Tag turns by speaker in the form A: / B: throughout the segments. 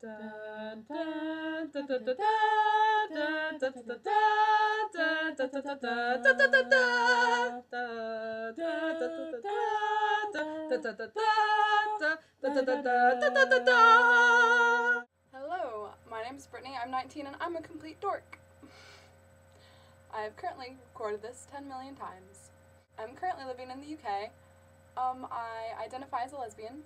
A: Hello, my name is Brittany, I'm 19 and I'm a complete dork. I have currently recorded this 10 million times. I'm currently living in the UK. I identify as a lesbian,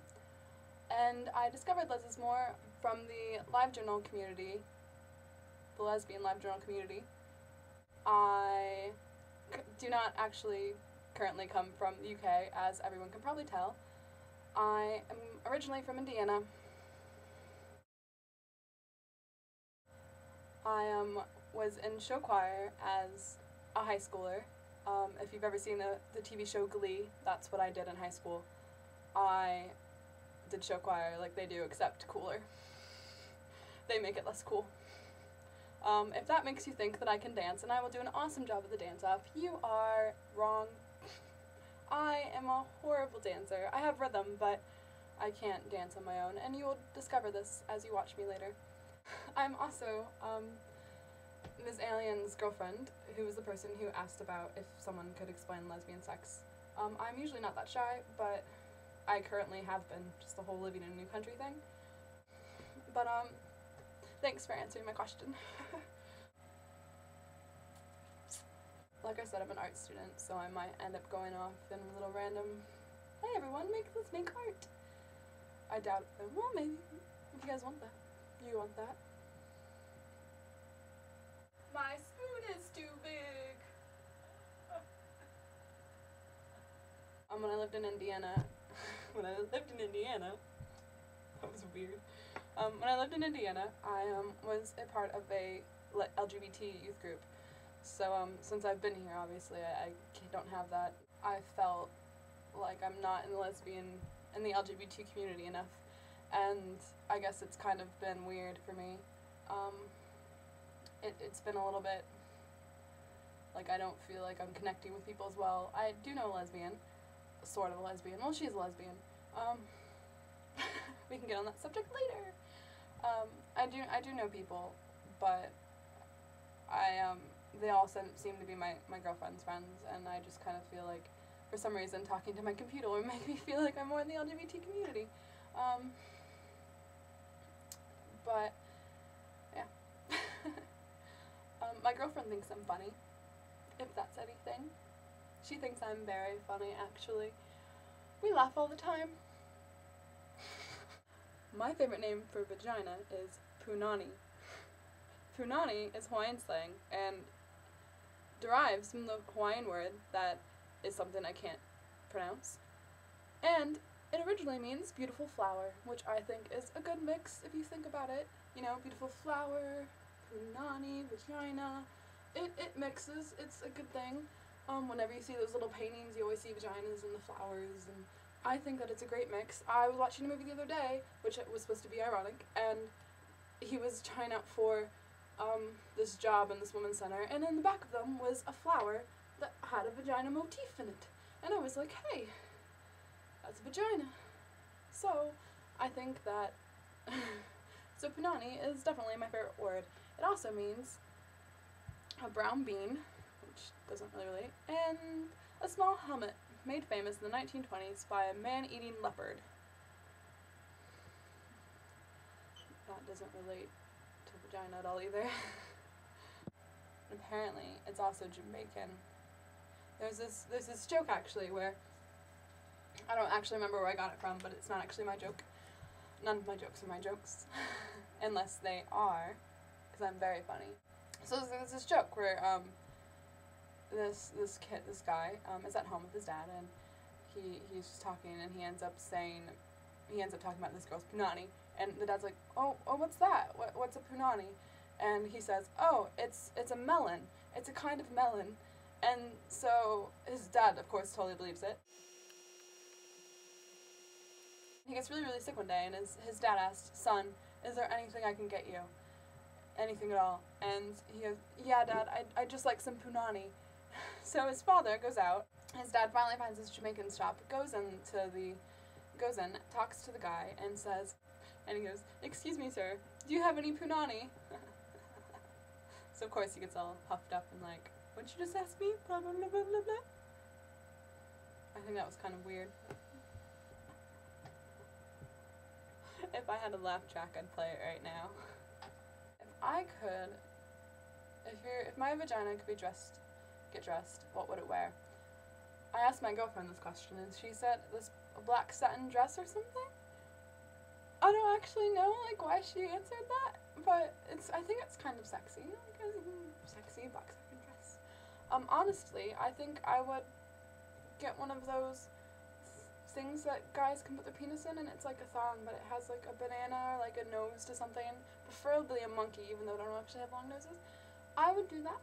A: and I discovered Lezzismore from the LiveJournal community, the lesbian LiveJournal community. I do not actually currently come from the UK, as everyone can probably tell. I am originally from Indiana. I was in show choir as a high schooler. If you've ever seen the TV show Glee, that's what I did in high school. I did show choir like they do, except cooler. They make it less cool. If that makes you think that I can dance and I will do an awesome job at the dance-off, you are wrong. I am a horrible dancer. I have rhythm, but I can't dance on my own, and you will discover this as you watch me later. I'm also Ms. Alien's girlfriend, who was the person who asked about if someone could explain lesbian sex. I'm usually not that shy, but I currently have been, just the whole living in a new country thing. But thanks for answering my question. Like I said, I'm an art student, so I might end up going off in a little random, hey everyone, let's make art. I doubt it though. Well, maybe, if you guys want that. You want that? My spoon is too big. When I lived in Indiana, that was weird. When I lived in Indiana, I was a part of a LGBT youth group. So since I've been here, obviously, I don't have that. I felt like I'm not in the LGBT community enough, and I guess it's kind of been weird for me. It's been a little bit like I don't feel like I'm connecting with people as well. I do know a lesbian, sort of a lesbian. Well, she's a lesbian. We can get on that subject later. I do know people, but they all seem to be my girlfriend's friends, and I just kind of feel like, for some reason, talking to my computer will make me feel like I'm more in the LGBT community. But, yeah. My girlfriend thinks I'm funny, if that's anything. She thinks I'm very funny, actually. We laugh all the time. My favorite name for vagina is punani. Punani is Hawaiian slang, and derives from the Hawaiian word that is something I can't pronounce. And it originally means beautiful flower, which I think is a good mix if you think about it. You know, beautiful flower, punani, vagina. It mixes. It's a good thing. Whenever you see those little paintings, you always see vaginas and the flowers, and I think that it's a great mix. I was watching a movie the other day, which was supposed to be ironic, and he was trying out for this job in this women's center, and in the back of them was a flower that had a vagina motif in it. And I was like, hey, that's a vagina. So, I think that, so punani is definitely my favorite word. It also means a brown bean, which doesn't really relate, and a small helmet made famous in the 1920s by a man-eating leopard. That doesn't relate to vagina at all either. Apparently, it's also Jamaican. There's this joke actually where, I don't actually remember where I got it from, but it's not actually my joke. None of my jokes are my jokes, unless they are, because I'm very funny. So there's this joke where this guy is at home with his dad, and he's just talking, and he ends up talking about this girl's punani, and the dad's like, oh, what's that? What's a punani? And he says, oh, it's a melon. It's a kind of melon. And so his dad, of course, totally believes it. He gets really, really sick one day, and his dad asked, son, is there anything I can get you? Anything at all? And he goes, yeah, Dad, I'd just like some punani. So his father goes out. His dad finally finds this Jamaican shop, goes in, talks to the guy, and says, And he goes, "Excuse me, sir, do you have any punani?" So of course he gets all huffed up and like, "What'd you just ask me? Blah blah blah blah blah blah." I think that was kind of weird. If I had a laugh track, I'd play it right now. If I could, if my vagina could get dressed, what would it wear? I asked my girlfriend this question, and she said a black satin dress or something. I don't actually know like why she answered that, but I think it's kind of sexy, like a sexy black satin dress. Honestly, I think I would get one of those things that guys can put their penis in, and it's like a thong, but it has like a banana or like a nose to something, preferably a monkey, even though they don't actually have long noses. I would do that.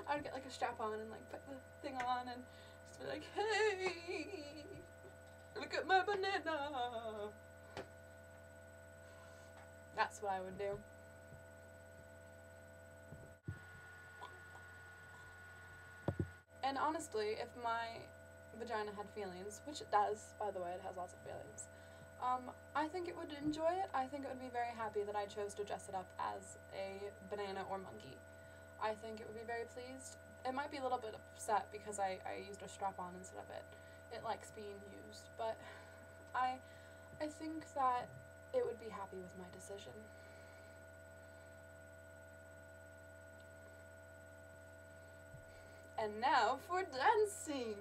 A: I would get like a strap on and like put the thing on and just be like, "Hey, look at my banana." That's what I would do. And honestly, if my vagina had feelings, which it does, by the way, it has lots of feelings, I think it would enjoy it. I think it would be very happy that I chose to dress it up as a banana or monkey. I think it would be very pleased. It might be a little bit upset because I used a strap-on instead of it. It likes being used, but I think that it would be happy with my decision. And now for dancing!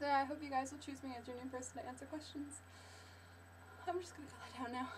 A: I hope you guys will choose me as your new person to answer questions. I'm just gonna go lie down now.